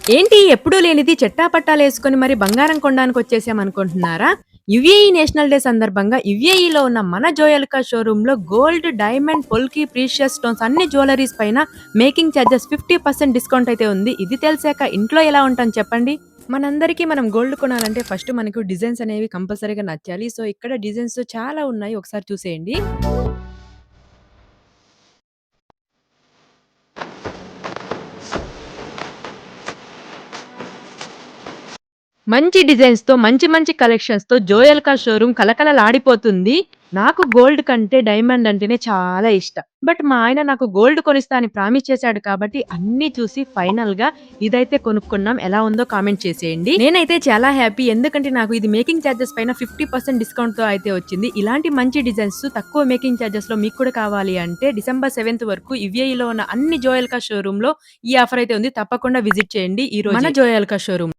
ఏంటి ఎప్పుడూ లేనిది చెట్టాపట్టాలేసుకొని మరి బంగారం కొనడానికొచ్చేసామనుకుంటున్నారా? యుఏఈ నేషనల్ డే సందర్భంగా యుఏఈలో ఉన్న మన Joyalukkas షోరూమ్‌లో gold, diamond, పొల్కి, precious stones అన్ని జ్యువెల్లరీస్ పైన మేకింగ్ చార్జెస్ 50% డిస్కౌంట్ అయితే ఉంది. ఇది తెలిసాక ఇంట్లో ఎలా ఉంటాం చెప్పండి? మనందరికీ మనం గోల్డ్ కొనాలంటే ఫస్ట్ మనకు డిజైన్స్ అనేవి కంపల్సరీగా నచ్చాలి. సో, ఇక్కడ డిజైన్స్ చాలా ఉన్నాయి. ఒకసారి చూసేయండి. మంచి డిజైన్స్‌తో, మంచి మంచి కలెక్షన్స్‌తో జోయలుకాస్ షోరూమ్ కళకళలాడిపోతుంది. నాకు గోల్డ్ కంటే డైమండ్ అంటేనే చాలా ఇష్టం. బట్ మా ఆయన నాకు గోల్డ్ కొనిస్తా అని ప్రామిస్ చేశాడు కాబట్టి అన్నీ చూసి ఫైనల్‌గా ఇదైతే కొనుక్కున్నాం. ఎలా ఉందో కామెంట్ చేసేయండి. నేనైతే చాలా హ్యాపీ. ఎందుకంటే నాకు ఇది మేకింగ్ చార్జెస్ పైన 50% డిస్కౌంట్‌తో అయితే వచ్చింది. ఇలాంటి మంచి డిజైన్స్ తక్కువ మేకింగ్ చార్జెస్‌లో మీకు కూడా కావాలి అంటే డిసెంబర్ 7 వరకు యుఏఈలో ఉన్న అన్ని జోయలుకాస్ షోరూమ్‌లో ఈ ఆఫర్ అయితే ఉంది. తప్పకుండా విజిట్ చేయండి ఈ రోజే. మన జోయలుకాస్ షోరూమ్.